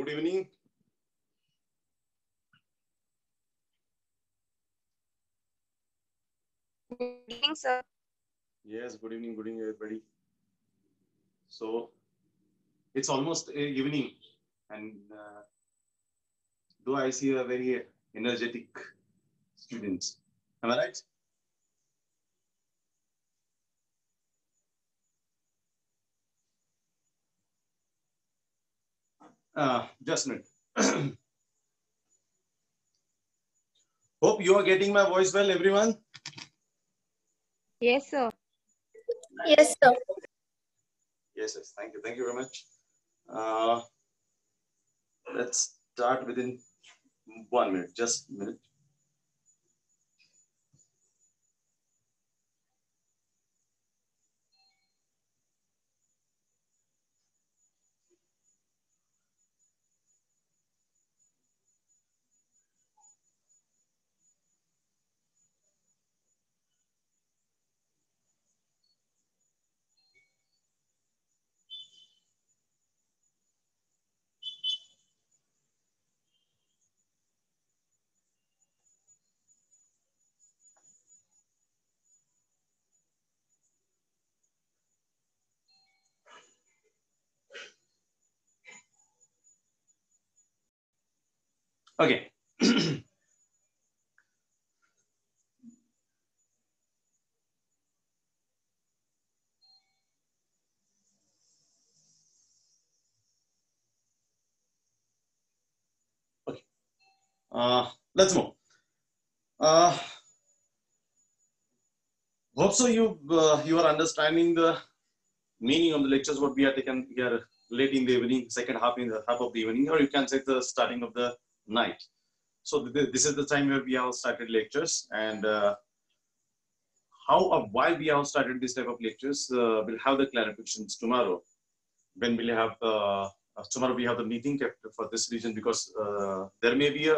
good evening. Good evening, sir. Yes, good evening, everybody. So it's almost evening, and do I see a very energetic students? Am I right? Just a minute. Hope you are getting my voice well, everyone. Yes, sir. Yes, sir. Yes. Thank you very much. Let's start within 1 minute. Just a minute. Okay. Okay. Let's move. Hope so you are understanding the meaning of the lectures what we are taken here late in the evening, second half of the evening, or you can say the starting of the night. So this is the time where we have started lectures, and how or why we have started this type of lectures. We'll have the clarifications tomorrow. When we'll have tomorrow we have the meeting kept for this region, because there may be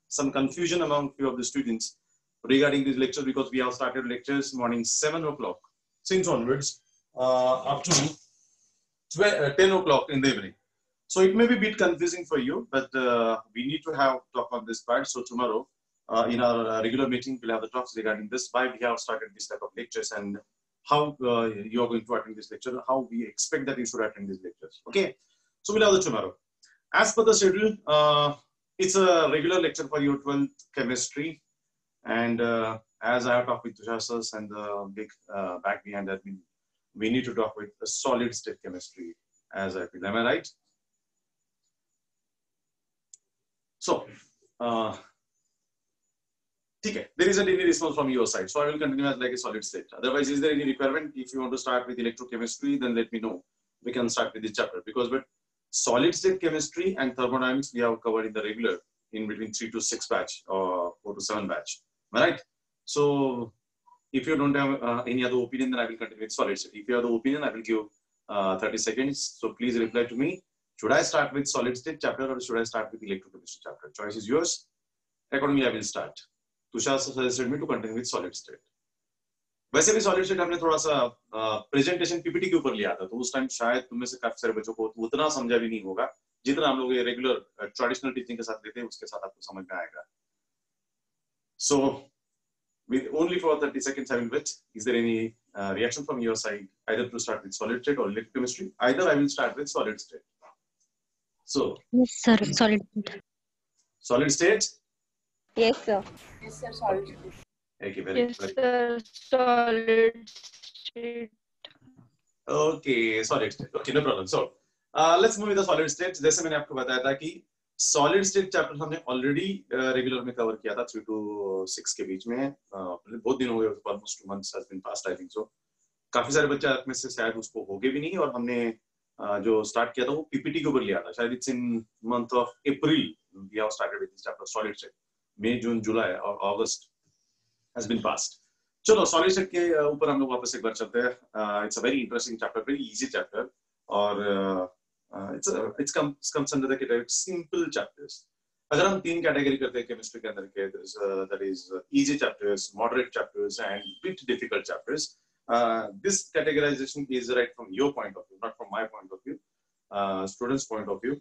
some confusion among few of the students regarding these lectures, because we have started lectures morning 7 o'clock since onwards up to 10 o'clock in the evening. So it may be a bit confusing for you, but we need to have talk on this part. So tomorrow in our regular meeting, we'll have the talks regarding this, why we have started this type of lectures, and how you are going to attend this lecture, how we expect that you should attend these lectures. Okay, so we'll have the tomorrow. As per the schedule, it's a regular lecture for your 12th chemistry, and as I have talked with Tushar sirs and the big back behind that, we need to talk with a solid state chemistry, as I feel. Am I right? So, okay, there isn't any response from your side, so I will continue as like a solid state. Otherwise, is there any requirement? If you want to start with electrochemistry, then let me know. We can start with this chapter, because but solid state chemistry and thermodynamics we have covered in the regular in between 3 to 6 batch or 4 to 7 batch. Am I right? So, if you don't have any other opinion, then I will continue with solid state. If you have the opinion, I will give 30 seconds. So please reply to me. Should I start with solid state chapter or should I start with electrochemistry chapter? Choice is yours. Accordingly, I will start. Tushar suggested me to continue with solid state. वैसे भी solid state हमने थोड़ा सा presentation PPT के ऊपर लिया था, तो उस टाइम शायद तुम में से काफी सारे बच्चों को उतना समझा भी नहीं होगा जितना हम लोग ये regular traditional teaching के साथ लेते हैं, उसके साथ आपको समझ में आएगा. So, with only for 30 seconds, I will wait. Is there any reaction from your side, either to start with solid state or electrochemistry? Either I will start with solid state. So, Yes, sir. Solid state. Solid state? Yes, sir. Yes, sir. Solid state. Okay, Yes, sir. Solid state. Okay, solid state. Okay, no problem. So, let's move with the solid state. जैसे मैंने आपको बताया था कि solid state chapter हमने already regular में cover किया था 3 to 6 के बीच में. बहुत दिन हो गए, almost 2 months has been passed, I think so. काफी सारे बच्चे में से शायद उसको होगे भी नहीं, और हमने जो स्टार्ट किया था वो पीपीटी के ऊपर लिया था. शायद it's in month of April we have started with this chapter solid state. May, June, July और August has been passed. चलो solid state के ऊपर हम लोग वापस एक बार चलते हैं. It's a very interesting chapter, very easy chapter, और it comes under the category simple chapters. अगर हम 3 कैटेगरी करते हैं केमिस्ट्री के अंदर के, that is easy chapters, moderate chapters and bit difficult chapters. This categorization is right from your point of view, not from my point of view, students' point of view.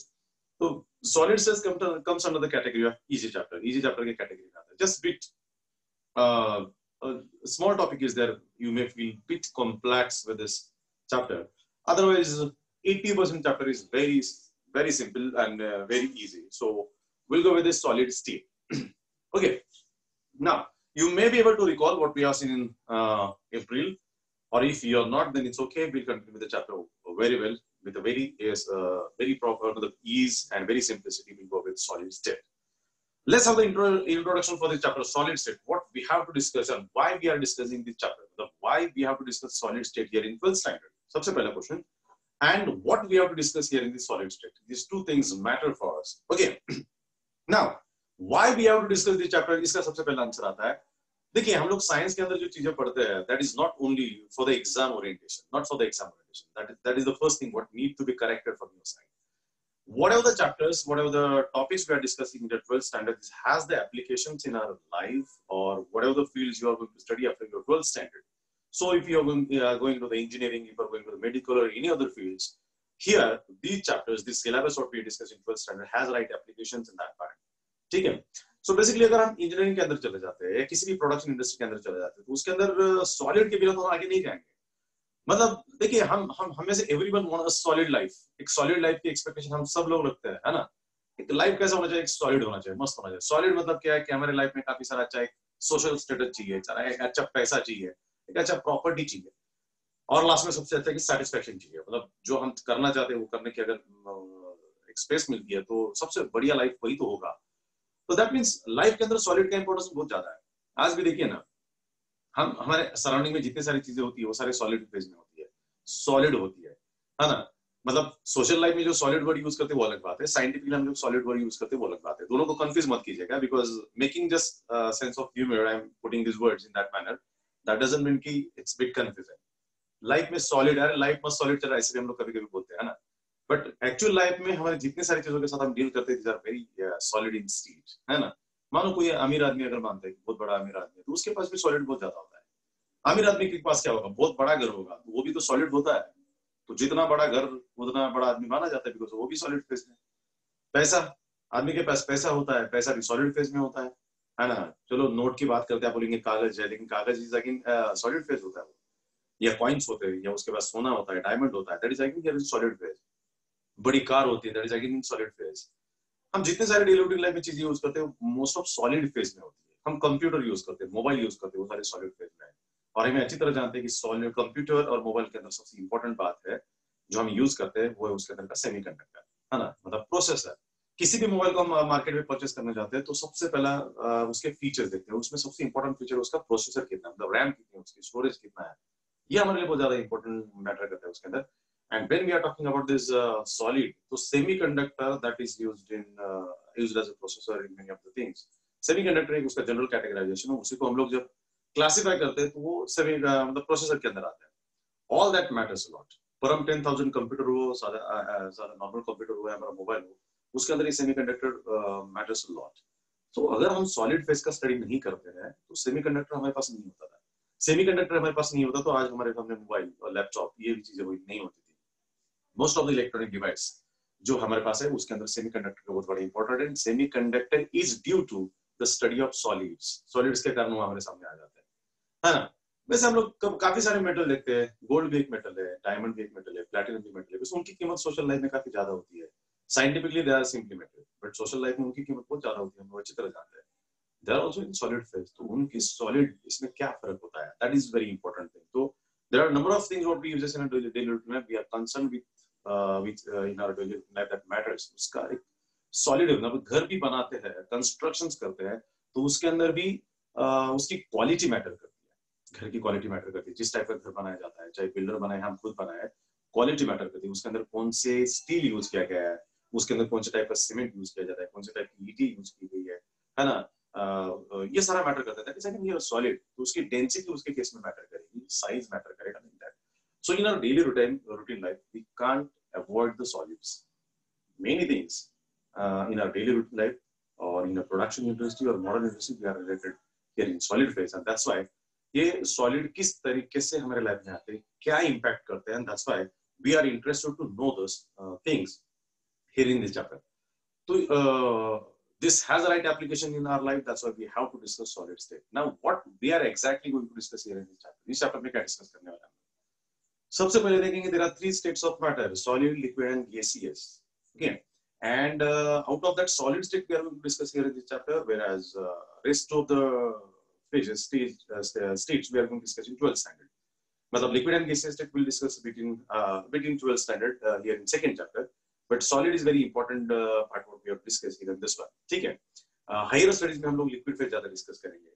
तो solid states comes under the category of easy chapter के category में आता है. Just bit a small topic is there, you may feel bit complex with this chapter. Otherwise 80% chapter is very simple and very easy. So we'll go with this solid state. Okay, now you may be able to recall what we have seen in April, or if you are not, then it's okay. We'll continue with the chapter very well with a very proper with ease and very simplicity. We'll go with solid state. Let's have the introduction for this chapter, solid state. What we have to discuss and why we are discussing this chapter. Why we have to discuss solid state here in 12th standard. सबसे पहला question. And what we have to discuss here in this solid state. These two things matter for us. Okay. Now, why we have to discuss this chapter? इसका सबसे पहला answer आता है. देखिए हम लोग साइंस के अंदर जो चीजें पढ़ते हैं, that is not only for the exam orientation, not for the exam orientation. That is the first thing what need to be corrected from your side. Whatever the chapters, whatever the topics we are discussing in the 12th standard, this has the applications in our life or whatever the fields you are going to study after your 12th standard. So if you are going to the engineering, if you are going to the medical or any other fields, here these chapters, this syllabus what we are discussing in 12th standard has right applications in that part. ठीक है? So basically अगर हम engineering के अंदर चले जाते हैं, किसी भी प्रोडक्शन इंडस्ट्री के अंदर चले जाते हैं, तो उसके अंदर सॉलिड के बिना तो हम आगे नहीं जाएंगे. मतलब देखिए हम में से everyone want a solid life. एक सॉलिड लाइफ की एक्सपेक्टेशन हम सब लोग रखते हैं, है ना? एक लाइफ कैसा होना चाहिए? एक सॉलिड होना चाहिए, मस्त होना चाहिए. सॉलिड मतलब क्या है कि हमारे लाइफ में काफी सारा अच्छा एक सोशल स्टेटस चाहिए, एक अच्छा पैसा चाहिए, एक अच्छा प्रॉपर्टी चाहिए, और लास्ट में सबसे अच्छा कि सेटिस्फेक्शन चाहिए. मतलब जो हम करना चाहते हैं वो करने की अगर एक स्पेस मिलती है तो सबसे बढ़िया लाइफ वही तो होगा. तो दैट मीन्स लाइफ के अंदर सॉलिड का इंपॉर्टेंस बहुत ज्यादा है. आज भी देखिए ना, हम हमारे सराउंडिंग में जितनी सारी चीजें होती है वो सारे सॉलिड फेज में होती है, सॉलिड होती है ना? मतलब सोशल लाइफ में जो सॉलिड वर्ड यूज करते हैं वो अलग बात है, साइंटिफिकली हम जो सॉलिड वर्ड यूज करते हैं वो अलग बात है. दोनों को कंफ्यूज मत कीजिएगा, because making just sense of humour I am putting this words in that manner. That doesn't mean कि इट्स बिट कंफ्यूजिंग. लाइफ में सॉलिड है, लाइफ मस्ट सॉलिड चल रहा है, ऐसे हम लोग कभी कभी बोलते हैं, है ना? बट एक्चुअल लाइफ में हमारे जितनी सारी चीजों के साथ हम डील करते हैं, these are very solid in state, है ना? मानो कोई अमीर आदमी अगर मानते हैं बहुत बड़ा अमीर आदमी है, तो उसके पास भी सॉलिड बहुत ज्यादा होता है. अमीर आदमी के पास क्या होगा? बहुत बड़ा घर होगा, तो वो भी तो सॉलिड होता है. तो जितना बड़ा घर उतना बड़ा आदमी माना जाता है, बिकॉज वो भी सॉलिड फेज में. पैसा, आदमी के पास पैसा होता है, पैसा भी सॉलिड फेज में होता है ना? चलो नोट की बात करते हैं, आप बोलेंगे कागज है, लेकिन कागज इज अगेन सॉलिड फेज होता है. या कॉइन्स होते हैं, या उसके पास सोना होता है, डायमंड होता है, that is again solid phase. बड़ी कार होती है, that is again solid phase. हम जितने सारे डेली रूटीन लाइफ में चीजें यूज करते हैं मोस्ट ऑफ सॉलिड फेज में होती है. हम कंप्यूटर यूज करते हैं, मोबाइल यूज करते हैं, वो सारे सॉलिड फेज में है. और हमें अच्छी तरह जानते हैं कि सॉलिड कंप्यूटर और मोबाइल के अंदर सबसे इंपॉर्टेंट बात है जो हम यूज करते हैं वो है उसके अंदर का सेमीकंडक्टर, है ना? मतलब प्रोसेसर. किसी भी मोबाइल को हम मार्केट में परचेस करने जाते हैं तो सबसे पहला उसके फीचर्स देखते हैं. उसमें सबसे इंपॉर्टेंट फीचर उसका प्रोसेसर कितना, मतलब रैम कितनी है उसकी, स्टोरेज कितना है. ये हमारे लिए बहुत ज्यादा इंपॉर्टेंट मैटर करता है उसके अंदर. And when we are talking about this solid, so semiconductor that is used as a processor in many of the things. Semiconductor एक उसका जनरल कैटेगराइजेशन है, उसी को हम लोग जब क्लासिफाई करते हैं तो वो मतलब प्रोसेसर के अंदर आता है. All that matters a lot. पर हम 10,000 कंप्यूटर हो, सादा नॉर्मल कंप्यूटर हो, हमारा मोबाइल हो, उसके अंदर ये सेमीकंडक्टर मैटर्स अ लॉट. तो अगर हम सॉलिड फेज का स्टडी नहीं करते हैं तो सेमीकंडक्टर हमारे पास नहीं होता था. सेमीकंडक्टर हमारे पास नहीं होता तो आज हमारे सामने मोबाइल और लैपटॉप ये भी चीजें नहीं होती थी. Most of the electronic device जो हमारे पास है उसके अंदर सेमीकंडक्टर का बहुत बड़ा इंपॉर्टेंट है. Semiconductor is due to the study of solids. Solids के कारण वो हमारे सामने आ जाते हैं, है ना? वैसे हम लोग काफी सारे मेटल देखते हैं. गोल्ड भी एक मेटल है, डायमंड भी एक मेटल है, प्लैटिनम भी मेटल है. बस उनकी कीमत सोशल लाइफ में काफी ज्यादा होती है. Scientifically they are simply metal, but social life में उनकी कीमत बहुत ज्यादा होती है, हम लोग अच्छी तरह जानते हैं. They are also in solid phase. तो उनकी सॉलिड इसमें क्या फर्क होता है, that is very important thing. तो there are number of things what we use in daily routine life. We are concerned with in our daily life that matters. उसका एक सॉलिड है, मतलब घर भी बनाते हैं, कंस्ट्रक्शंस करते हैं, तो उसके अंदर भी उसकी क्वालिटी मैटर करती है. घर की क्वालिटी मैटर करती है. जिस टाइप का घर बनाया जाता है, चाहे बिल्डर बनाए हम खुद बनाए, क्वालिटी मैटर करती है. उसके अंदर कौन से स्टील यूज किया गया है, उसके अंदर कौन से टाइप का सीमेंट यूज किया जाता है, कौन से टाइप की ईंटें यूज की गई है ना? ये सारा मैटर करता है. सेकंड ये सॉलिड, तो उसकी डेंसिटी उसके केस में मैटर करेगी, साइज मैटर करेगा नहीं. That so in our daily routine life we can't avoid the solids. Many things in our daily routine life or in a production industry or modern industry we are related here in solid phase, and that's why ये solid किस तरीके से हमारे life में आते हैं, क्या impact करते हैं, and that's why we are interested to know those things here in this chapter. तो this has a right application in our life. That's why we have to discuss solid state. Now, what we are exactly going to discuss here in this chapter? इस chapter में क्या discuss करने वाले हैं? सबसे पहले देखेंगे there are three states of matter: solid, liquid, and gaseous. Okay, and out of that solid state we are going to discuss here in this chapter, whereas rest of the states we are going to discuss in 12th standard. मतलब liquid and gaseous state will discuss between 12th standard here in second chapter. But solid is very important part what we have discussed here in this one. ठीक है? Higher studies में हम लोग liquid पे ज़्यादा discuss करेंगे.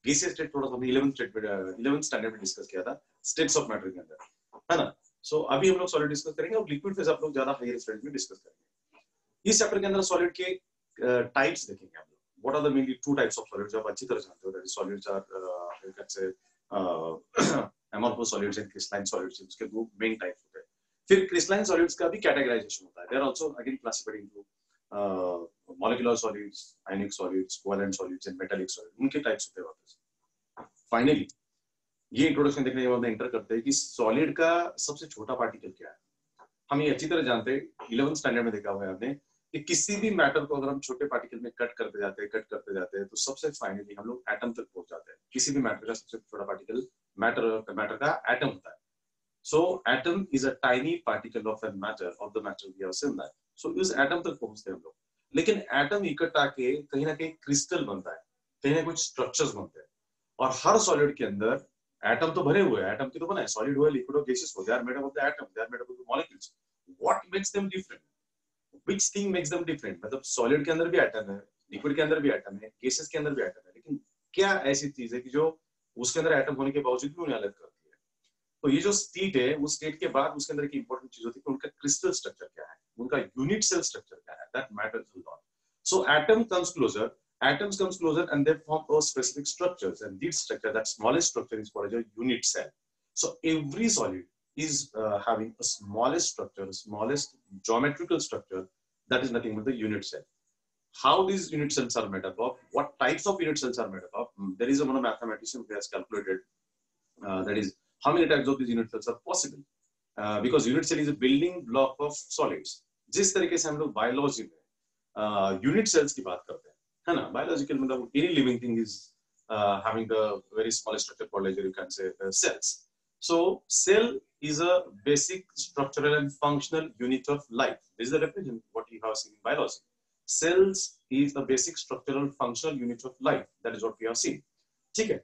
Gaseous state थोड़ा सा हमने 11th standard में discuss किया था states of matter के अंदर, है ना? So अभी हम लोग solid discuss करेंगे और liquid phase आप लोग ज़्यादा higher studies में discuss करेंगे. इस chapter के अंदर solid के types देखेंगे हम लोग. What are the mainly two types of solids जो आप अच्छी तरह जानते हो? That is solids are you can say amorphous solids and crystalline solids. उसके दो main types होते हैं. फिर क्रिस्टलाइन सॉलिड्स का भी कैटेगराइजेशन होता है. They're also again classified into molecular solids, ionic solids, covalent solids and metallic solids. उनके टाइप्स होते हैं वापस. फाइनली ये इंट्रोडक्शन देखने के बाद एंटर करते हैं कि सॉलिड का सबसे छोटा पार्टिकल क्या है. हम ये अच्छी तरह जानते हैं, 11th स्टैंडर्ड में देखा हुआ है आपने कि किसी भी मैटर को अगर हम छोटे पार्टिकल में कट करते जाते हैं तो सबसे फाइनली हम लोग एटम तक पहुंच जाते हैं. किसी भी मैटर का सबसे छोटा पार्टिकल मैटर का एटम होता है. So atom is a tiny particle of a matter of the matter we have seen that. So इस एटम तक पहुंचते हैं हम लोग. लेकिन एटम इकट्ठा के कहीं ना कहीं क्रिस्टल बनता है, कहीं ना कुछ स्ट्रक्चर्स बनते हैं. और हर सॉलिड के अंदर एटम तो भरे हुए हैं. एटम की तो बना है, सॉलिड हुआ, लिक्विड हो, गैसेस हो. They are made up of the atom. They are made up of the molecules. What makes them different? Which thing makes them different? मतलब सॉलिड के अंदर भी एटम है, लिक्विड के अंदर भी एटम है, गैसेस के अंदर भी एटम है. लेकिन क्या ऐसी चीज है कि जो उसके अंदर एटम होने के बावजूद भी उन्हें अलग करती है? तो ये जो स्टेट है, उस स्टेट के बाद उसके अंदर एक इंपॉर्टेंट चीज होती है कि उनका क्रिस्टल स्ट्रक्चर क्या है, उनका यूनिट सेल स्ट्रक्चर क्या है. That matters a lot. So atoms comes closer and they form a specific structures, and this structure, that smallest structure, is called a unit cell. So every solid is having a smallest structure, smallest geometrical structure, that is nothing but the unit cell. How these unit cells are made up of, what types of unit cells are made up of, there is one mathematician who has calculated that is how many types of these unit cells are possible, because unit cell is a building block of solids. जिस तरीके से हम लोग biology में unit sales की बात करते हैं, है ना, बायोलॉजिकल मतलब any living thing is having the very small structure called, as you can say, cells. So cell is a basic structural and functional unit of life. This is the definition what you have seen in biology. Cells is a basic structural functional unit of life. That is what we have seen. ठीक है.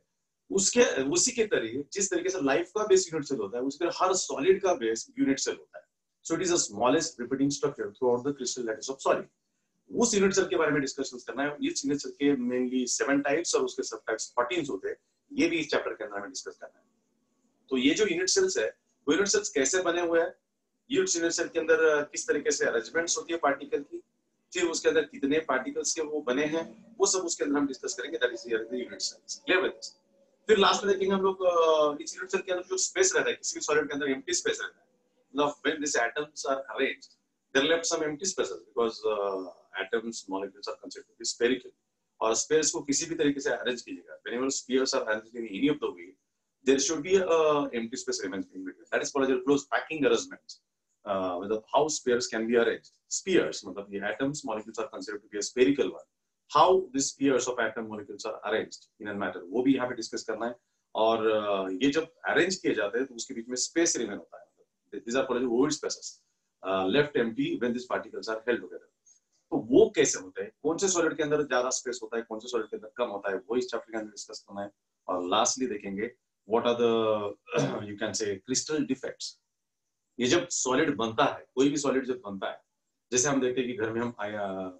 उसी के तरीके जिस तरीके से life का base unit cell होता है, उसी तरह हर सॉलिड का बेस यूनिट सेल होता है. So it is the smallest repeating structure throughout the crystal lattice of solid. उस यूनिट सेल के बारे में डिस्कशन करना है. इस यूनिट सेल के मेनली 7 टाइप्स और उसके सब टाइप्स 14 होते हैं. ये भी इस चैप्टर के अंदर में डिस्कस करना है. तो ये जो यूनिट सेल्स है, वो यूनिट सेल्स कैसे बने हुए हैं, यूनिट सेल के अंदर किस तरीके से अरेंजमेंट्स होती है पार्टिकल की, फिर उसके अंदर कितने पार्टिकल्स के वो बने हैं, वो सब उसके अंदर हम डिस्कस करेंगे. That is here the unit cells. Clear with this. फिर लास्ट में देखेंगे हम लोग इस यूनिट सेल के अंदर जो स्पेस रहता है, किसी भी सॉलिड के अंदर एम्प्टी स्पेस रहता है. Now when these atoms are arranged, they are left some empty spaces because atoms, molecules are considered to be spherical. और spheres को किसी भी तरीके से अरेंज कीजिएगा, whenever spheres are arranged in any of the way, there should be a empty space remains in between. That is called as a close packing arrangement. With how spheres can be arranged. Spheres, मतलब the atoms, molecules are considered to be a spherical one. How these spheres of atom molecules are arranged in a matter, वो भी यहाँ पे discuss करना है. और ये जब अरेंज किए जाते हैं तो उसके बीच में स्पेस रिमेन होता है. These are called void spaces, left empty when these particles are held together. तो वो कैसे होता है, कौन से सॉलिड के अंदर ज्यादा स्पेस होता है, कौन से सॉलिड के अंदर कम होता है, वो इस चैप्टर के अंदर डिस्कस करना है. और लास्टली देखेंगे what are the you can say crystal defects. ये जब सॉलिड बनता है, कोई भी सॉलिड जब बनता है, जैसे हम देखते हैं कि घर में हम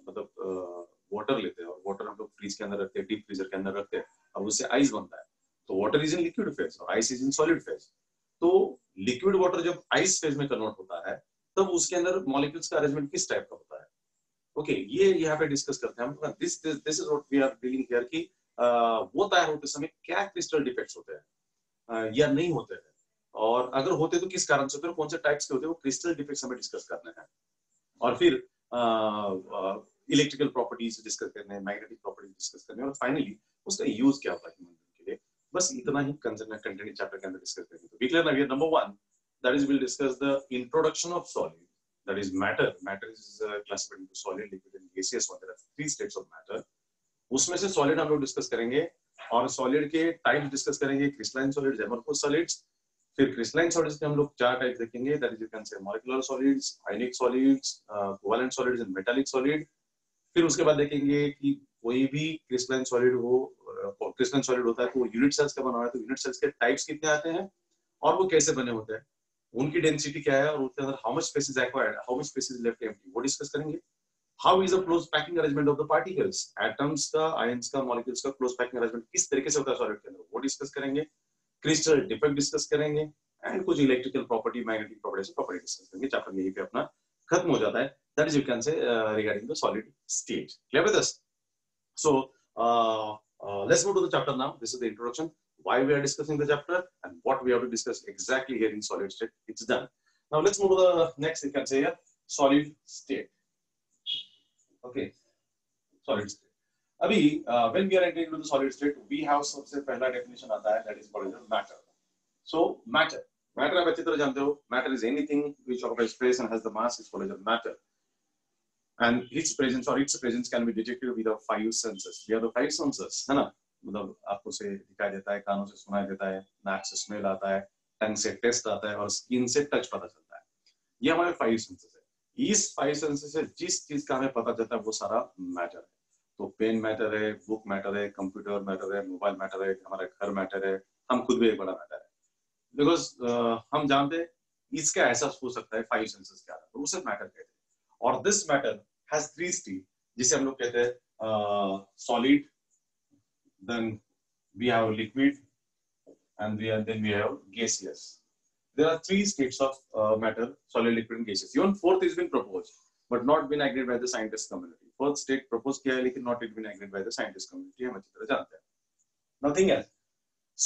मतलब वाटर लेते हैं और वाटर हम लोग फ्रीज के अंदर रखते हैं, डीप फ्रीजर के अंदर रखते हैं, और उससे आइस बनता है. तो water is in liquid phase और ice is in solid phase. तो लिक्विड वाटर जब आइस फेज में कन्वर्ट होता है, तब उसके अंदर मॉलिक्यूल्स का अरेंजमेंट किस टाइप का होता है. ओके, ये यहाँ पे डिस्कस करते हैं हम. This is what we are dealing here कि वो तैयार होते समय क्या क्रिस्टल डिफेक्ट्स होते हैं या नहीं होते हैं, और अगर होते तो किस कारण से होते हैं, कौन से टाइप्स के होते हैं, वो क्रिस्टल डिफेक्ट्स हमें डिस्कस करने हैं. और फिर इलेक्ट्रिकल प्रॉपर्टीज डिस्कस करने हैं, मैग्नेटिक प्रॉपर्टीज डिस्कस करने हैं, और फाइनली उसका यूज क्या होता है ह्यूमन के लिए. बस इतना ही कंटेंट चैप्टर के अंदर डिस्कस करेंगे. तो वी क्लियर ना. Number 1, that is we'll discuss the introduction of solid, that is matter. Matter is classified into solid, liquid and gaseous. There are 3 states of matter. उसमें से solid हम लोग discuss करेंगे और solid के टाइप डिस्कस करेंगे, crystalline solids, amorphous solids. फिर crystalline solids के हम लोग 4 टाइप देखेंगे, that is you can say molecular solids, ionic solids, covalent solids and metallic solid. फिर उसके बाद देखेंगे कि कोई भी crystalline solid हो, crystalline solid होता है तो वो unit cells का बना हुआ है, तो unit cells के types कितने आते हैं और वो कैसे बने होते हैं, उनकी डेंसिटी क्या है और उसके अंदर how much space is acquired, how much space is left empty, वो डिस्कस करेंगे. How is the close packing arrangement of the particles, atoms का, आयंस का, मॉलिक्यूल्स का क्लोज पैकिंग अरेंजमेंट किस तरीके से होता है सॉलिड के अंदर, वो डिस्कस करेंगे. क्रिस्टल डिफेक्ट डिस्कस करेंगे एंड कुछ electrical property, magnetic property discuss करेंगे. चैप्टर यहीं पे अपना खत्म हो जाता है. दैट इज यू कैन से regarding the solid state. Clear with us? So let's go to the chapter now. This is the introduction, why we are discussing the chapter and what we have to discuss exactly here in solid state. It's done. Now let's move to the next, you can say here, solid state. Okay, solid state. Abhi, when we are entering into the solid state, we have सबसे पहला definition आता है, that is called as matter. So matter आप अच्छी तरह जानते हो, matter is anything which occupies space and has the mass is called as matter. And its presence can be detected with the 5 senses. We have the 5 senses, है ना? मतलब आपको से दिखाई देता है, कानों से सुनाई देता है, नाक से स्मेल आता है, टंग से टेस्ट आता है और स्किन से टच पता चलता है. ये हमारे 5 सेंसेस है. इस 5 सेंसेस से जिस चीज का हमें पता चलता है वो सारा मैटर है. तो पेन मैटर है, बुक मैटर है, कंप्यूटर मैटर है, मोबाइल मैटर है, हमारा घर मैटर है, हम खुद भी एक बड़ा मैटर है. बिकॉज हम जानते हैं इसका एहसास हो सकता है 5 सेंसेस के द्वारा, तो उसे मैटर कहते हैं. और दिस मैटर हैज 3 स्टेट, जिसे हम लोग कहते हैं solid, then we have liquid, and then we have gaseous. There are 3 states of matter: solid, liquid and gaseous. Even 4th is been proposed but not been agreed by the scientist community. 4th state proposed किया है लेकिन not it been agreed by the scientist community, हम अच्छी तरह जानते हैं. Nothing else.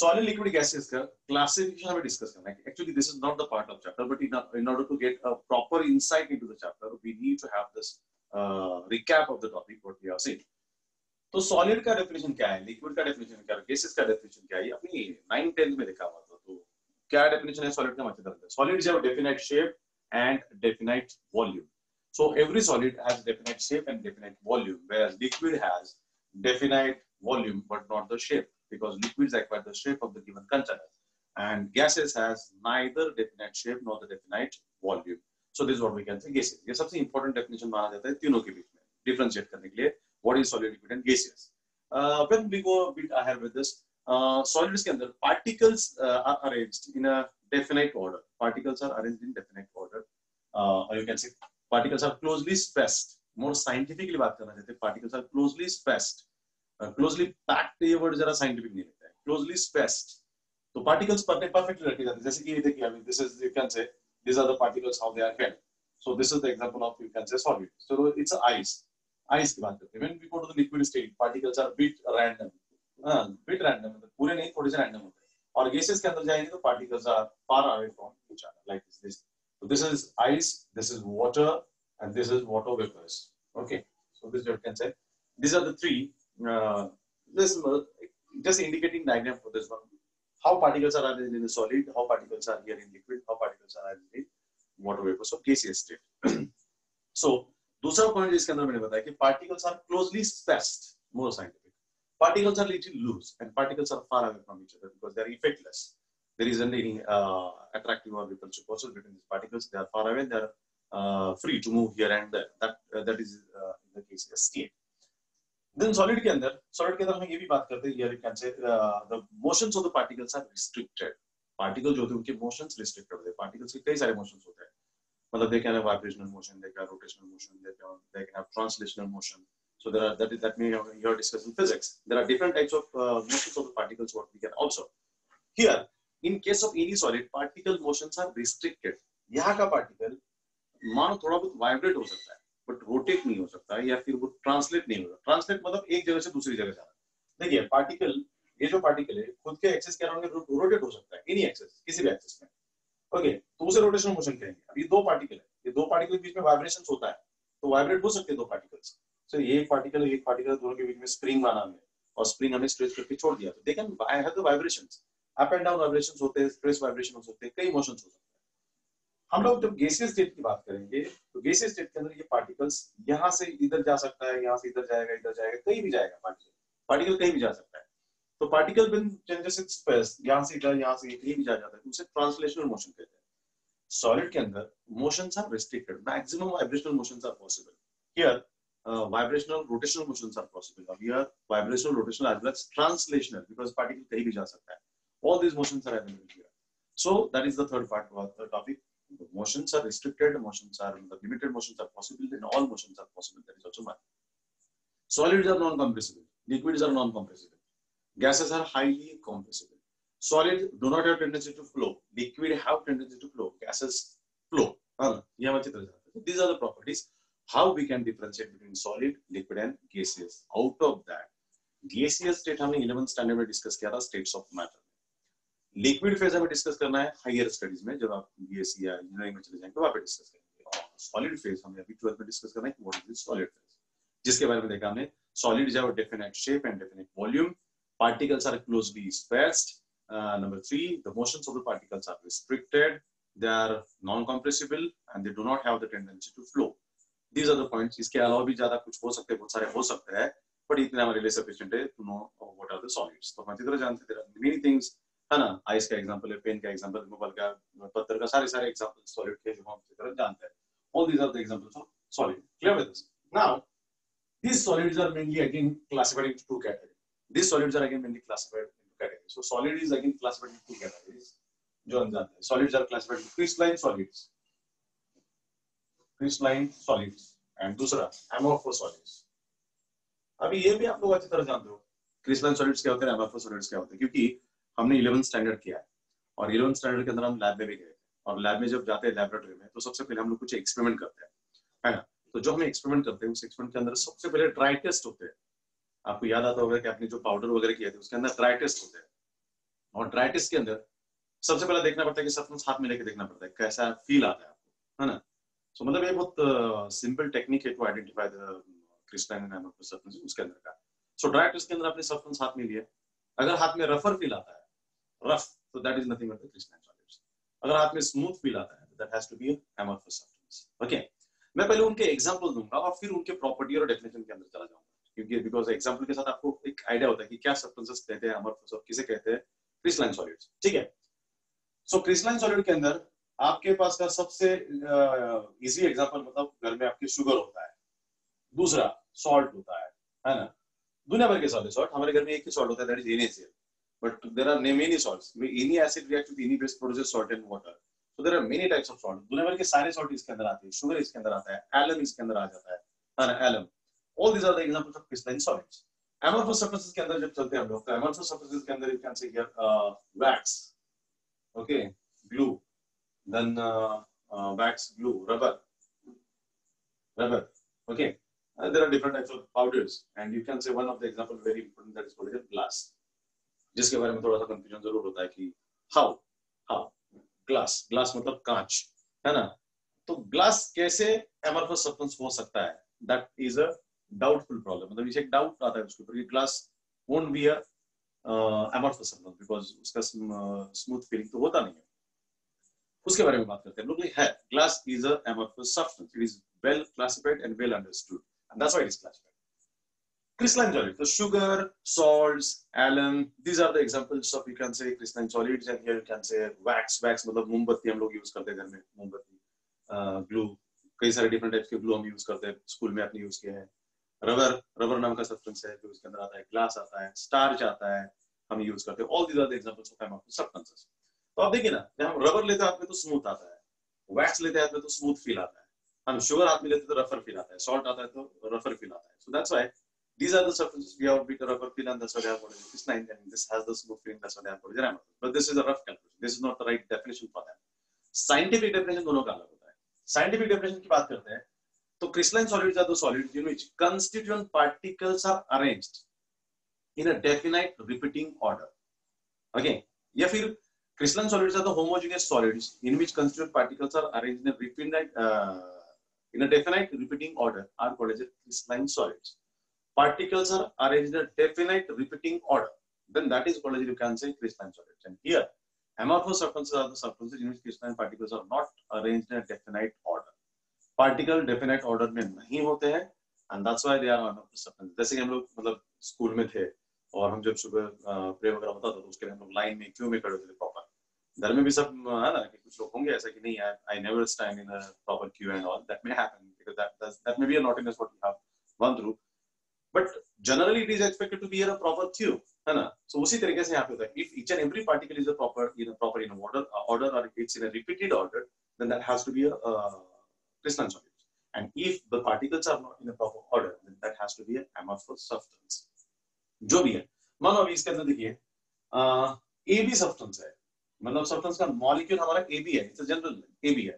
Solid, liquid, gaseous का classification हमें discuss करना है. Actually this is not the part of chapter, but in order to get a proper insight into the chapter we need to have this recap of the topic what we have seen. तो solid का definition क्या है, liquid का definition क्या है, gases का definition क्या है, ये अपनी 9th 10th में देखा हुआ था. तो क्या डेफिनेशन है सॉलिड का, अच्छी तरह से. Solid have definite shape and definite volume. So every solid has definite shape and definite volume, whereas liquid has definite volume but not the shape, because liquids acquire the shape of the given container and gases has neither definite shape nor the definite volume. So this is what we can say gases. ये सबसे important definition माना जाता है तीनों के बीच में differentiate करने के लिए. What is solid, liquid and gaseous? When we go a bit ahead with this, solids के अंदर particles are arranged in a definite order. Particles are arranged in definite order. Or you can say particles are closely spaced. More scientifically बात करना चाहते हैं, particles are closely spaced. Closely packed ये word जरा scientific नहीं लगता है. Closely spaced. तो particles perfectly रखे जाते हैं. जैसे कि ये देखिए, I mean, this is, you can say these are the particles how they are held. So this is the example of, you can say, solid. So it's ice. Ice की बात करते हैं. When we go to the liquid state, particles are bit random. Bit random, पूरे नहीं, थोड़े से random होते हैं. और gases के अंदर जाएंगे तो particles are far away from each other, like this. So this is ice, this is water, and this is water vapors. Okay, so this you can say. These are the 3. This just indicating diagram for this one. How particles are arranged in the solid, how particles are here in liquid, how particles are arranged in water vapor. So gaseous state. So दूसरा point इसके अंदर मैंने बताया कि particles are closely spaced, more scientific. Particles are little loose and particles are far away from each other because they are effectless. There isn't any attractive or repulsive forces between these particles. They are far away. They are free to move here and there. That is in the case state. Then solid के अंदर हम ये भी बात करते हैं. Here you can say the motions of the particles are restricted. Particles जो होते हैं उनके motions restricted होते हैं. Particles के कई सारे motions होते हैं. मतलब they can have vibrational motion, they can have rotational motion, they can have translational motion. So there are that may you are discussing physics. There are different types of motions of the particles what we can also. Here, in case of any solid, particle motions are restricted. यहाँ का particle मानो थोड़ा बहुत vibrate हो सकता है, but rotate नहीं हो सकता है या फिर वो translate नहीं होगा. Translate मतलब एक जगह से दूसरी जगह जाना. देखिए particle, ये जो particle है खुद के axis के अराउंड rotate हो सकता है, any axis, किसी भी axis में. ओके, तो उसे रोटेशनल मोशन कहेंगे. अब ये 2 पार्टिकल है, ये 2 पार्टिकल के बीच में वाइब्रेशंस होता है, तो वाइब्रेट हो सकते हैं 2 पार्टिकल्स. सो ये एक पार्टिकल दोनों के बीच में स्प्रिंग बना है और स्प्रिंग हमें स्ट्रेच करके छोड़ दिया, तो they can have the vibrations, up and down vibrations होते हैं, स्ट्रेस वाइब्रेशन हो सकते हैं, कई मोशंस हो सकते हैं. हम लोग जब गैसियस स्टेट की बात करेंगे तो गैसियस स्टेट के अंदर ये पार्टिकल्स यहाँ से इधर जा सकता है, यहाँ से इधर जाएगा, कहीं भी जाएगा पार्टिकल कहीं भी जा सकता है। तो particle when changes it's space, यहाँ से इधर, यहाँ से कहीं भी जा जाता है, उसे ट्रांसलेशनल मोशन कहते हैं। सॉलिड के अंदर motions are restricted, maximum vibrational motions are possible. Here vibrational rotational motions are possible. Here vibrational rotational as well as translational, because particle कहीं भी जा सकता है. All these motions are available here. So that is the third part of the topic. Motions are restricted, motions are limited, motions are possible, and all motions are possible. That is also one. Solids are non-compressible, liquids are non-compressible, gases are highly compressible. Solids do not have tendency to flow, liquid have tendency to flow, gases flow. These are the properties. How we can differentiate between solid, liquid and gaseous. Out of that, gaseous state हमने 11th standard में discuss किया था, states of matter. Liquid phase हमें discuss करना है higher studies में, जब आप बीएससी या इंजीनियरिंग में चले जाएंगे तो वहां पे डिस्कस करेंगे। सॉलिड फेज हमें अभी 12th में डिस्कस करना है कि व्हाट इज सॉलिड फेज, जिसके बारे में देखा हमने। Solid is have definite shape and definite volume, particles are closely spaced, number 3 the motions of the particles are restricted, they are non compressible and they do not have the tendency to flow. These are the points. इसके अलावा भी ज्यादा कुछ हो सकते हैं, बहुत सारे हो सकते हैं, बट इतने हमारे लिए सफिशिएंट है to know what are the solids. तो हम अच्छी तरह जानते हैं मेनी थिंग्स, है ना। आइस का एग्जांपल है, पेन का एग्जांपल, मोबाइल का, पत्थर का, सारे एग्जांपल सॉलिड के जो हम अच्छी तरह जानते हैं। All these are the examples of solid. Clear with this? Now these solids are mainly again classified into two categories. These solids are again mainly classified into categories. So solid is again classified into two categories जो हम जानते हैं। Solids are classified into crystalline solids, and दूसरा amorphous solids। अभी ये भी आप लोग अच्छी तरह जानते हो क्रिस्टलाइन सॉलिड्स क्या होते हैं, amorphous solids क्या होते हैं, क्योंकि हमने 11th स्टैंडर्ड किया है और 11th स्टैंडर्ड के अंदर हम लैब में भी गए थे, और लैब में जब जाते हैं लैबोरेटरी में तो सबसे पहले हम लोग कुछ एक्सपेरिमेंट करते हैं, है ना। तो जो हम एक्सपेरिमेंट करते हैं उस एक्सपेरिमेंट के अंदर सबसे पहले ड्राई टेस्ट होते हैं। आपको याद आता होगा कि आपने जो पाउडर वगैरह किए थे उसके अंदर ड्राई टेस्ट होते हैं, और ड्राई टेस्ट के अंदर सबसे पहले देखना पड़ता है कि सब्सटेंस हाथ में लेके देखना पड़ता है कैसा फील आता है आपको, है ना। सो मतलब ये बहुत सिंपल टेक्निक है to identify the crystalline and amorphous substance उसके अंदर का। सो ड्राई टेस्ट के अंदर आपने सब्सटेंस हाथ में लिया, अगर हाथ में रफर फील आता है, रफ, तो that is nothing but the crystalline solids. अगर हाथ में स्मूथ फील आता है, that has to be amorphous substance. Okay, मैं पहले उनके एग्जांपल दूंगा और फिर उनके प्रॉपर्टी और डेफिनेशन के अंदर चला जाऊंगा, क्योंकि बिकॉज़ एग्जांपल के साथ आपको एक आइडिया होता है कि क्या सब्सटेंसेस कहते हैं amorphous और किसे कहते हैं क्रिस्टलाइन सॉलिड्स। ठीक है, सो क्रिस्टलाइन सॉलिड के अंदर आपके पास का सबसे इजी एग्जांपल, मतलब घर में आपके शुगर होता है, दूसरा सॉल्ट होता है ना। दुनिया भर के सॉल्ट, हमारे घर में एक ही सॉल्ट होता है, that is NaCl, but there are many salts. Any acid reacts with any base produces salt and water, so there are many types of salt। दुनिया भर के सारे सॉल्ट इसके अंदर आते हैं, शुगर इसके अंदर आता है, एलम इसके अंदर आ जाता है ना, alum. All these are the examples of crystalline solids. amorphous substances के अंदर जब चलते हैं हम लोग, तो amorphous substances के अंदर यू कैन से here wax, okay, glue, then wax, glue, rubber, okay, there are different types of powders, and you can say one of the example very important, that is called glass, जिसके बारे में थोड़ा सा confusion जरूर होता है कि how glass मतलब कांच, है ना। तो ग्लास कैसे amorphous substance हो सकता है, that is a doubtful problem। मतलब इसे एक डाउट आता है उसके ऊपर कि glass won't be a amorphous substance because उसका स्मूथ फीलिंग तो होता नहीं है। उसके बारे में बात करते हैं लोग। है glass is a amorphous substance, it is well classified and well understood, and that's why it is classified। crystalline solids, so sugar, salts, alum, these are the examples of, you can say, crystalline solids। and here you can say wax मतलब मोमबत्ती हम लोग use करते हैं घर में, मोमबत्ती, glue, कई सारे डिफरेंट टाइप्स के ग्लू हम यूज करते हैं, स्कूल में आपने यूज किया है। रबर नाम का सब्सटेंस है जो इसके अंदर आता है, ग्लास आता है, स्टार्च आता है, हम यूज करते हैं। All these are the examples of amorphous substances। तो आप देखिए ना, जब हम रबर लेते हैं हाथ में तो स्मूथ आता है, वैक्स लेते हैं हाथ में तो स्मूथ फील आता है, हम शुगर हाथ में लेते हैं तो रफर फील आता है, सॉल्ट आता है तो रफर फील आता है। So that's why these are the substances we have bit rubber feel, and that's why they have crystalline, and this has the smooth feeling, that's why they have amorphous। but this is a rough calculation, this is not the right definition for them। scientific definition दोनों का अलग होता है। scientific definition की बात करते हैं तो crystalline solids are the solids in which constituent particles are arranged in a definite repeating order, okay, या फिर crystalline solids are the homogeneous solids in which constituent particles are arranged in a definite repeating order, are called as crystalline solids। Particles are arranged in a definite repeating order, then that is called as, you can say, crystalline solids। and here Amorphous substances are the substances in which crystalline particles are not arranged in a definite order. Particle definite order में नहीं होते हैं, and that's why they are amorphous substances. जैसे कि हम लोग मतलब school में थे और हम जब सुबह प्रे वगैरह होता था तो उसके लिए हम लोग लाइन में क्यू में खड़े होते थे प्रॉपर. घर में भी सब है ना कि कुछ लोग होंगे ऐसा कि नहीं यार, I never stand in a proper queue and all. That may happen because that may be a naughtiness what we have gone through. But generally it is expected to be in a proper queue, है ना? So उसी तरीके से यहाँ पे होता है. If each and every particle is a proper in order or it's in a repeated order, then that has to be a crystalline solid. And if the particles are not in a proper order, then that has to be an amorphous substance. जो भी है, मानो अभी इसके अंदर देखिए A भी substance है, मतलब सब्सटेंस का मॉलिक्यूल हमारा A भी है, इट्स जनरल A भी है.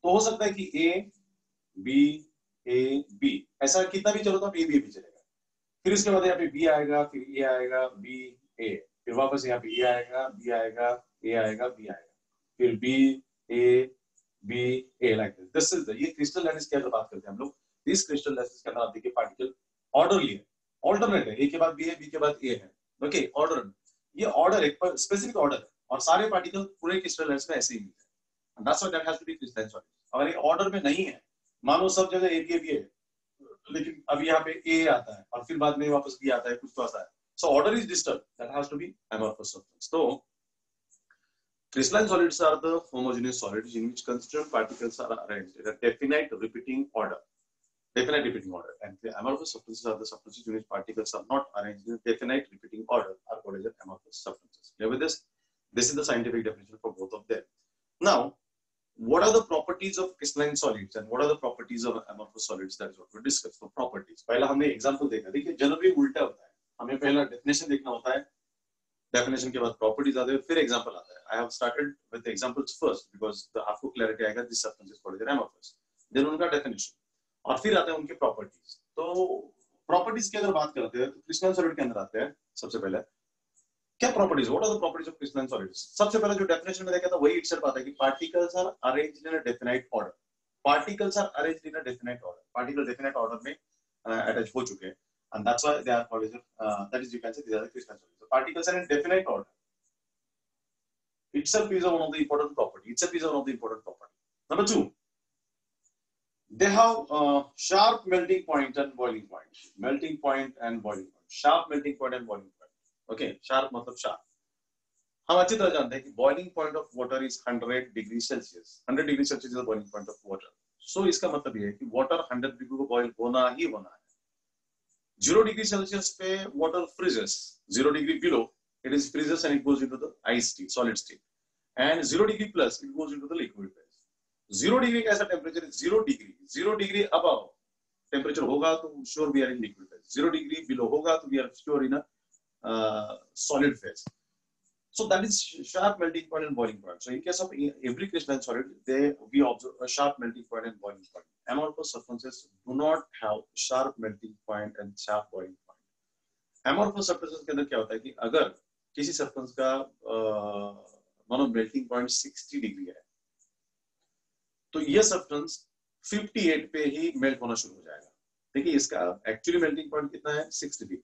तो हो सकता है कि A B ऐसा कितना भी चलो तो A B चलेगा. फिर उसके बाद यहाँ पे B आएगा, फिर A आएगा, B A, फिर वापस यहाँ पे A आएगा, B आएगा, A आएगा, B आएगा, फिर B A B A like this. This is the ये क्रिस्टल लैटिस की अगर बात करते हैं हम लोग, इस क्रिस्टल लैटिस के अंदर आप देखिए पार्टिकल ऑर्डरली है, ऑल्टरनेट है, A के बाद B है, B के बाद A है, ओके ऑर्डर. ये ऑर्डर एक स्पेसिफिक ऑर्डर है और सारे पार्टिकल पूरे क्रिस्टल लैटिस में ऐसे ही मिलते हैं. That's why that has to be crystalline solid. अगर ये ऑर्डर में नहीं है, मानो सब जगह A B है, लेकिन अब यहाँ पे A आता है और फिर बाद में वापस B आता है, कुछ तो ऐसा है. So order is disturbed. That has to be amorphous substance. So crystalline solids are the homogeneous solids in which constituent particles are arranged in a definite repeating order. Definite repeating order. And the amorphous substances are the substances in which particles are not arranged in a definite repeating order, are called as amorphous substances. Clear with this? This is the scientific definition for both of them. Now, what are the properties of crystalline solids and what are the properties of amorphous solids? That is what we discuss. So properties. पहला हमने example देखा. देखिए generally उल्टा होता है. हमें पहला definition देखना होता है. Definition के बाद properties आते हैं, फिर example आता है. I have started with the examples first because the आपको clarity आएगा this substance is called amorphous. Then उनका definition और फिर आते हैं उनके properties. तो properties की अगर बात करते हैं तो crystalline solid के अंदर आते हैं सबसे पहले. क्या properties? What are the properties of crystalline solids? सबसे पहले जो definition में देखा था वही itself आता है कि particles are arranged in a definite order. Particles are arranged in a definite order. Particle definite order में attach हो चुके हैं, and that's why they are called that is you can say these are the crystalline solids. So particles are in definite order. Itself is one of the important property. Number two, they have sharp melting point and boiling point. Melting point and boiling point. Sharp melting point and boiling point. Okay, sharp मतलब sharp. हम अच्छी तरह जानते हैं कि boiling point of water is 100 degrees Celsius. 100 degrees Celsius is the boiling point of water. So इसका मतलब ये है कि water 100 degree को boil होना ही होना है. 0 degree Celsius पे water freezes. 0 degree below it is freezes and it goes into the ice state, solid state. And 0 degree plus it goes into the liquid phase. 0 degree का ऐसा temperature है 0 degree. 0 degree above temperature होगा तो sure we are in liquid phase. 0 degree below होगा तो we are sure in a solid phase. So that is sharp melting point and boiling point. So in case of every crystalline solid, we observe a sharp melting point and boiling point. Amorphous substances do not have sharp melting point and sharp boiling point. Amorphous substances के अंदर क्या होता है कि अगर किसी substance का मानो melting point 60 डिग्री है, तो ये substance 58 पे ही melt होना शुरू हो जाएगा. देखिए इसका actually melting point कितना है 6 डिग्री.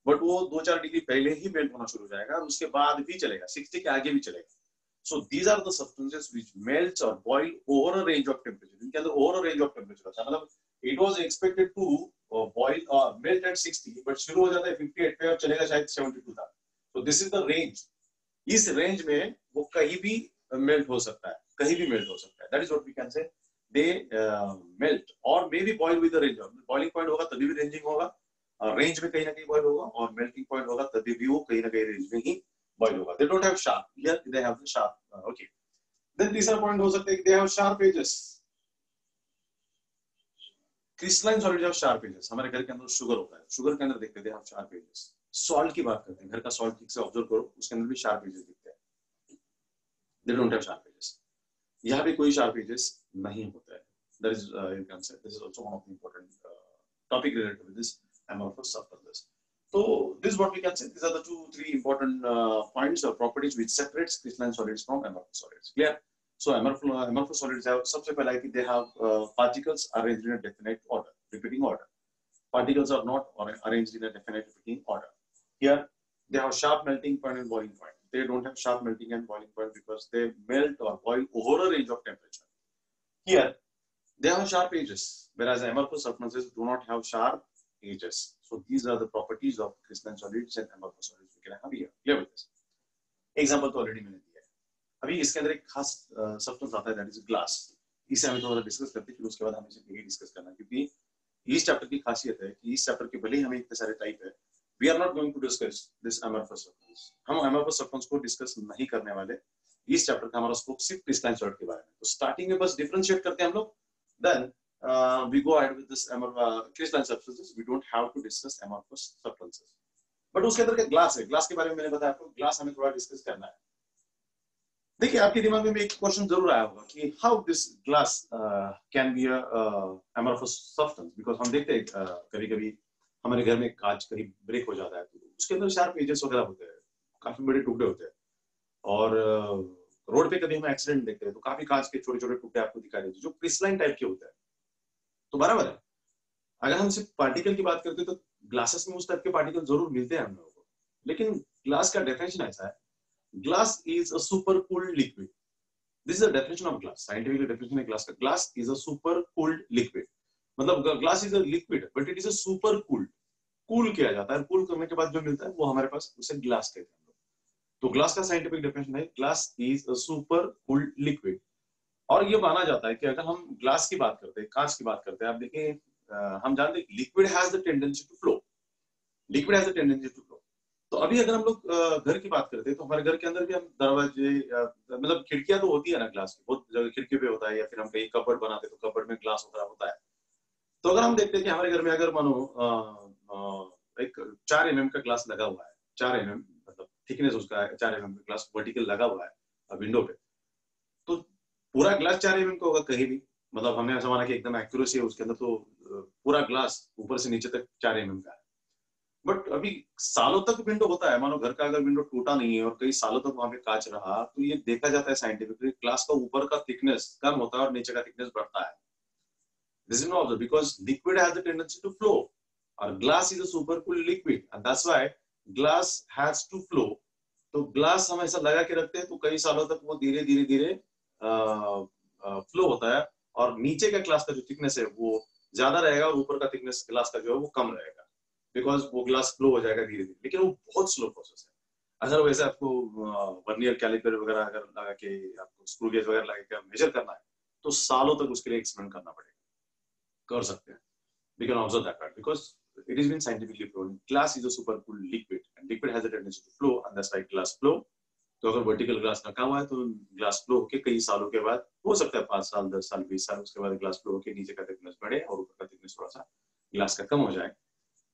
बट वो 2-4 डिग्री पहले ही मेल्ट होना शुरू हो जाएगा और उसके बाद भी चलेगा, 60 के आगे भी चलेगा. So these are the substances which melts और boil over a range of temperature. इनके अंदर over a range of temperature होता है, मतलब it was expected to boil और मेल्ट एट 60 बट शुरू हो जाता है 58 पे और चलेगा शायद 72 तक. So this is the range. इस रेंज में वो कहीं भी मेल्ट हो सकता है, कहीं भी मेल्ट हो सकता है. That is what we can say they melt और may be boil with the range. Boiling point होगा तभी भी रेंजिंग होगा, रेंज में कहीं ना कहीं बॉईल होगा, और मेल्टिंग पॉइंट होगा तभी भी वो कहीं ना कहीं रेंज में ही बॉईल होगा. They don't have sharp, here they have the sharp. Okay, then तीसरा पॉइंट हो सकता है कि they have sharp edges. Crystalline solid have sharp edges. हमारे घर के अंदर शुगर होता है, शुगर के अंदर देखते हैं they have sharp edges. Salt की बात करते हैं, घर का सॉल्ट ठीक से ऑब्जर्व करो, उसके अंदर भी शार्प एजेस दिखते हैं. They don't have sharp edges. यहाँ पे कोई शार्प एजेस नहीं होता है. That is you can say this is also one of the important topic related with this amorphous substances. So this is what we can say. These are the 2-3 important points or properties which separates crystalline solids from amorphous solids. Clear? So amorphous solids have सबसे पहला है कि they have particles arranged in a definite order, repeating order. Particles are not arranged in a definite repeating order. Here they have sharp melting point and boiling point. they don't have sharp melting and boiling point because they melt or boil over a range of temperature. Here, they have sharp edges, whereas amorphous substances do not have sharp edges. So these are the properties of crystalline solids and amorphous solids we can have here. Clear with this? Example तो already मैंने दिया है. अभी इसके अंदर एक खास substance आता है, that is glass. इसे हमें थोड़ा डिस्कस करते हैं, फिर उसके बाद हमें इसे यही डिस्कस करना है, क्योंकि इस चैप्टर की खासियत है कि इस चैप्टर के भले ही हमें इतने सारे टाइप है, we are not going to discuss this amorphous substance. हम amorphous substance को डिस्कस नहीं करने वाले. इस चैप्टर का हमारा स्कोप सिर्फ क्रिस्टलाइन सॉलिड के बारे में. तो स्टार्टिंग में बस डिफरेंशिएट करते हैं हम लोग, then we go ahead with this crystalline substances. We don't have to discuss amorphous substances. But उसके अंदर ग्लास है, ग्लास के बारे में मैंने बताया आपको, ग्लास हमें थोड़ा डिस्कस करना है. देखिए आपके दिमाग में एक क्वेश्चन जरूर आया होगा कि how this glass can be amorphous substance, because हम देखते हैं कभी कभी हमारे घर में कांच कहीं ब्रेक हो जाता है तो उसके अंदर शार्प एजेस वगैरह होते हैं, काफी बड़े टुकड़े होते हैं, और रोड पे कभी हम एक्सीडेंट देखते हैं तो काफी कांच के छोटे छोटे टुकड़े आपको दिखाई देते हैं जो क्रिस्टलाइन टाइप के होते हैं. तो बराबर है, अगर हम सिर्फ पार्टिकल की बात करते हैं तो ग्लासेस में उस टाइप के पार्टिकल जरूर मिलते हैं हम लोगों को, लेकिन ग्लास का डेफिनेशन ऐसा है, glass is a super cooled liquid. This is the definition of glass. Scientific definition है glass का. Glass is a super cooled liquid. मतलब glass is a liquid, but it is a super cooled. Cool किया जाता है, cool करने के बाद जो मिलता है वो हमारे पास उसे glass कहते हैं. तो glass का scientific definition है, glass is a super cooled liquid. और ये माना जाता है कि अगर हम glass की बात करते हैं, कांच की बात करते हैं, आप देखिए हम जानते हैं liquid has the tendency to flow. Liquid has the tendency to flow. तो अभी अगर हम लोग घर की बात करते हैं तो हमारे घर के अंदर भी हम दरवाजे मतलब खिड़कियां तो होती है ना ग्लास की, बहुत जगह खिड़की पे होता है, या फिर हम कहीं कबर्ड बनाते हैं तो कबर्ड में ग्लास वगैरह होता है. तो अगर हम देखते हैं कि हमारे घर में अगर मानो एक 4 mm का ग्लास लगा हुआ है, 4 mm मतलब थिकनेस उसका 4 mm का ग्लास वर्टिकल लगा हुआ है विंडो पे, तो पूरा ग्लास 4 mm का होगा कहीं भी, मतलब हमने ऐसा माना कि एकदम एक्यूरेसी है उसके अंदर, तो पूरा ग्लास ऊपर से नीचे तक 4 mm का है. बट अभी सालों तक विंडो होता है, मानो घर का अगर विंडो टूटा नहीं है और कई सालों तक वहां पे कांच रहा, तो ये देखा जाता है साइंटिफिकली, ग्लास का ऊपर का थिकनेस कम होता है और नीचे का थिकनेस बढ़ता है. This is not because liquid has the tendency to flow, और glass is a super cooled liquid and that's why glass has to flow. तो ग्लास हम ऐसा लगा के रखते हैं तो कई सालों तक वो धीरे धीरे धीरे फ्लो होता है, और नीचे का ग्लास का जो थिकनेस है वो ज्यादा रहेगा और ऊपर का थिकनेस ग्लास का जो है वो कम रहेगा, बिकॉज वो ग्लास फ्लो हो जाएगा धीरे धीरे. लेकिन वो बहुत स्लो प्रोसेस है. अगर वैसे आपको वर्नियर कैलिपर वगैरह अगर लगा के आपको स्क्रू गेज वगैरह लगा के मेजर करना है तो सालों तक उसके लिए एक्सपेरिमेंट करना पड़ेगा. कर सकते हैं, we can observe that part because it has been scientifically proven. Glass is a super cool liquid and liquid has a tendency to flow and that's why glass flow. तो अगर वर्टिकल ग्लास रखा हुआ है तो glass flow होके कई सालों के बाद, हो सकता है 5 साल 10 साल 20 साल, उसके बाद ग्लास फ्लो होके नीचे का थिकनेस बढ़े और ऊपर का थिकनेस थोड़ा सा ग्लास का कम हो जाए,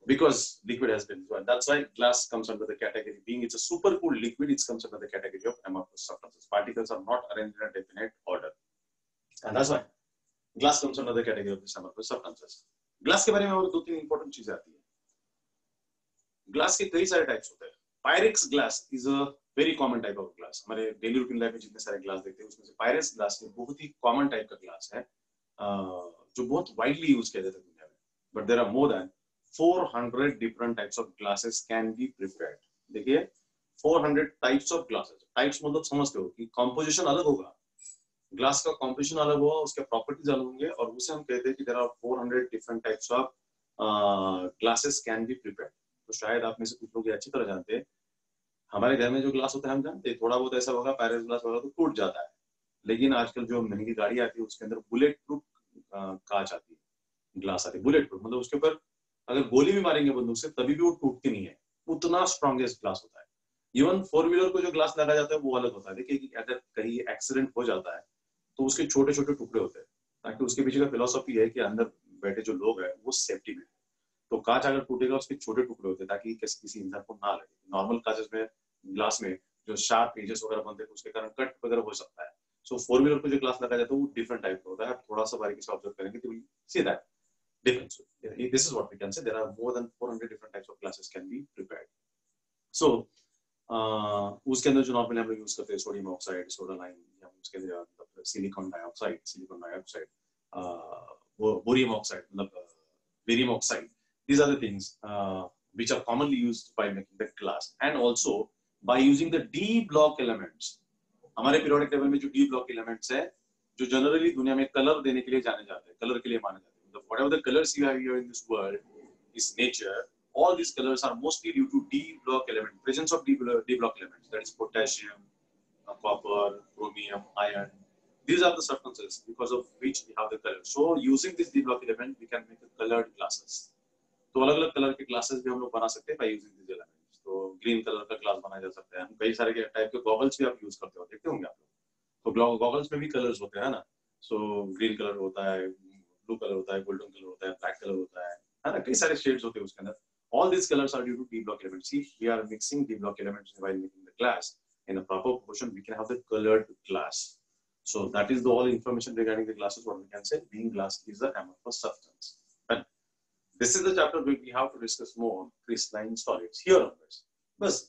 because liquid has been flown. That's why glass comes under the category, being it's a super cool liquid, it comes under the category of amorphous substances. Particles are not arranged in a definite order and that's why glass comes under the category of this amorphous substances. Glass के बारे में और 2-3 important चीजें आती है. Glass के कई सारे टाइप्स होते हैं. Pyrex glass is a very common type of glass. हमारे डेली रूटीन लाइफ में जितने सारे ग्लास देखते हैं उसमें से पायरेक्स ग्लास बहुत ही कॉमन टाइप का ग्लास है जो बहुत वाइडली यूज किया जाता है दुनिया में. But there are more than 400 different types of glasses can be prepared. देखिए 400 टाइप्स ऑफ ग्लासेस. टाइप्स मतलब समझते हो कि कॉम्पोजिशन अलग होगा, ग्लास का कॉम्पोजिशन अलग होगा, उसके प्रॉपर्टीज अलग होंगे, और उसे हम कहते हैं कि there are 400 different types of glasses can be prepared. तो शायद आप में से कुछ लोग ये अच्छी तरह जानते हैं, हमारे घर में जो ग्लास होता है हम जानते हैं थोड़ा बहुत ऐसा होगा, पायरेक्स ग्लास होगा तो टूट जाता है, लेकिन आजकल जो महंगी गाड़ी आती है उसके अंदर बुलेट प्रूफ कांच आती है, ग्लास आती है बुलेट प्रूफ, मतलब उसके ऊपर अगर गोली भी मारेंगे बंदूक से तभी भी वो टूटती नहीं है, उतना स्ट्रॉन्गेस्ट ग्लास होता है. इवन 4-व्हीलर को जो ग्लास लगा जाता है वो अलग होता है. देखिए कि अगर कहीं एक्सीडेंट हो जाता है तो उसके छोटे छोटे टुकड़े होते हैं, ताकि उसके पीछे का फिलॉसफी है कि अंदर बैठे जो लोग हैं वो सेफ्टी में. तो कांच अगर टूटेगा उसके छोटे टुकड़े होते हैं ताकि किसी इंसान को ना लगे. नॉर्मल कांच में ग्लास में जो शार्प एजेस वगैरह बनते हैं उसके कारण कट वगैरह हो सकता है. सो 4-व्हीलर को जो ग्लास लगा जाता है वो डिफरेंट टाइप का होता है. आप थोड़ा सा बारीकी से ऑब्जर्व करेंगे तो see that difference. This is what we can say. There are more than 400 different types of glasses can be prepared. So उसके अंदर जो नॉर्मली हम लोग यूज करते हैं सोडियम ऑक्साइड, सोडा लाइम, या उसके अंदर सिलिकॉन डाइऑक्साइड, बोरियम ऑक्साइड, मतलब barium oxide. These are the things which are commonly used by making the glass. And also by using the D block elements. हमारे periodic table में जो D block elements है, जो generally दुनिया में color देने के लिए जाने जाते हैं, color के लिए माने जाते हैं. Whatever the colors you have here in this world is nature. All these colors are mostly due to D block element, presence of D block elements. That is potassium, copper, chromium, iron. These are the substances because of which we have the color. So using this D block element, we can make a colored glasses. तो अलग अलग colour के glasses भी हम लोग बना सकते हैं by using these elements. तो ग्रीन कलर का ग्लास बनाया जा सकता है. हम कई सारे टाइप के गॉगल्स भी आप यूज करते हो, देखते होंगे आप लोग. तो गॉगल्स में भी कलर्स होते हैं ना. सो ग्रीन कलर होता है, ब्लू कलर होता है, गोल्डन कलर होता है, ब्लैक कलर होता है ना. कई सारे शेड्स होते हैं उसके अंदर. All these colors are due to D block elements. See, we are mixing D block elements while making the glass. In a proper proportion, we can have the colored glass. So that is the all information regarding the glasses. What we can say, being glass is the amorphous substance. And this is the chapter where we have to discuss more crystalline solids. Here onwards, बस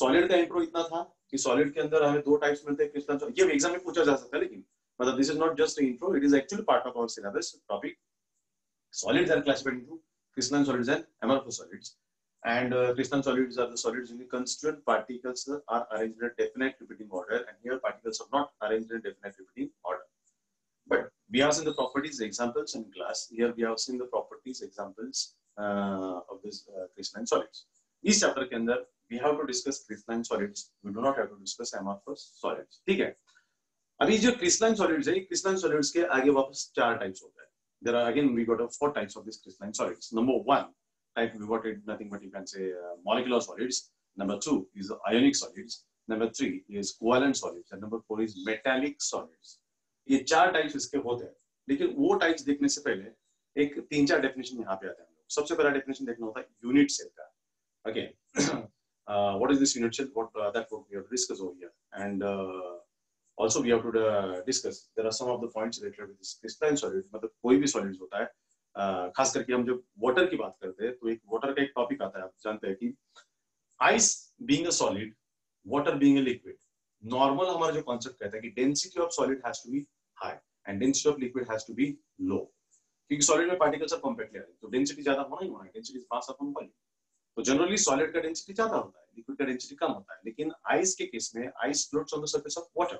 solid का intro इतना था कि solid के अंदर हमें दो types मिलते हैं crystalline solid. ये exam में पूछा जा सकता है, लेकिन मतलब this is not just an intro. It is actually part of our syllabus topic. Solids are classified into crystalline solids and amorphous solids. And crystalline solids are the solids in the constituent particles are arranged in a definite repeating order, and here particles are not arranged in a definite repeating order. But we have seen the properties examples in glass. Here we have seen the properties examples of these crystalline solids. This chapter के अंदर we have to discuss crystalline solids. We do not have to discuss amorphous solids. ठीक है? अभी जो crystalline solids है, crystalline solids के आगे वापस चार types होते हैं. There are again we got 4 types of these crystalline solids. Number 1 type we got it nothing but you can say molecular solids. Number 2 is ionic solids. Number 3 is covalent solids. And number 4 is metallic solids. ये 4 types इसके होते हैं. लेकिन वो types देखने से पहले एक 3-4 definition यहाँ पे आते हैं. सबसे पहला definition देखना होता है unit cell का. Okay. What is this unit cell? That what we have to discuss over here. And also we have to discuss there are some of the points related with this crystalline solid. मतलब कोई भी solids होता है, खास करके हम जब water की बात करते हैं तो एक water का एक topic आता है. आप जानते हैं कि ice being a solid, water being a liquid. Normal हमारा जो concept कहता है कि density of solid has to be high and density of liquid has to be low. क्योंकि solid में particles are compactly arranged, तो density ज़्यादा होना ही होना है. Density is mass upon volume. तो जनरली सॉलिड का डेंसिटी ज्यादा होता है, लिक्विड का डेंसिटी कम होता है. लेकिन आइस के केस में ice floats on the surface of water,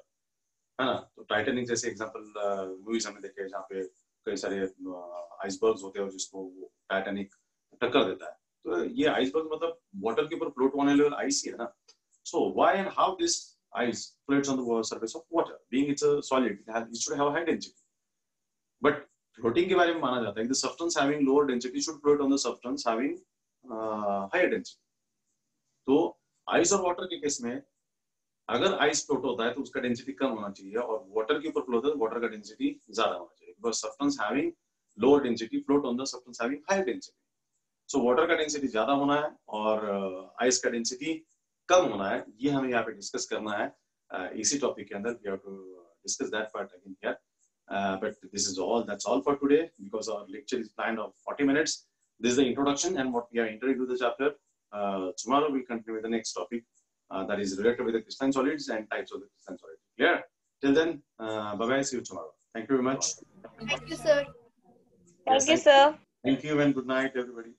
है ना. तो टाइटैनिक जैसे एग्जांपल मूवीज हमने देखे जहाँ पे कई सारे आइसबर्ग्स होते हैं जिसको टाइटैनिक टक्कर देता है. तो ये आइसबर्ग मतलब वाटर के ऊपर फ्लोट होने वाला आइस ही है ना. So why and how this ice floats on the surface of water, being it's a solid it should have high density. But floating के बारे में माना जाता है कि the substance having lower density should float on the substance having higher density. तो ice और water के केस में अगर आइस फ्लोट होता है तो उसका डेंसिटी कम होना चाहिए और वाटर के ऊपर फ्लोट होता है तो वाटर का डेंसिटी ज्यादा होना चाहिए. Because substance having lower density float on the substance having higher density. So water का डेंसिटी ज्यादा होना है और आइस का डेंसिटी कम होना है. ये हमें यहाँ पे डिस्कस करना है इसी टॉपिक के अंदर. We have to discuss that part again here. But this is all. That's all for today because our lecture is planned of 40 minutes. This is the introduction and what we are entering into the chapter. Tomorrow we'll continue with the next topic that is related with the crystalline solids and types of the crystalline solids. Clear? Till then, bye-bye. See you tomorrow. Thank you very much. Thank you, sir. Thank you, sir. Thank you and good night, everybody.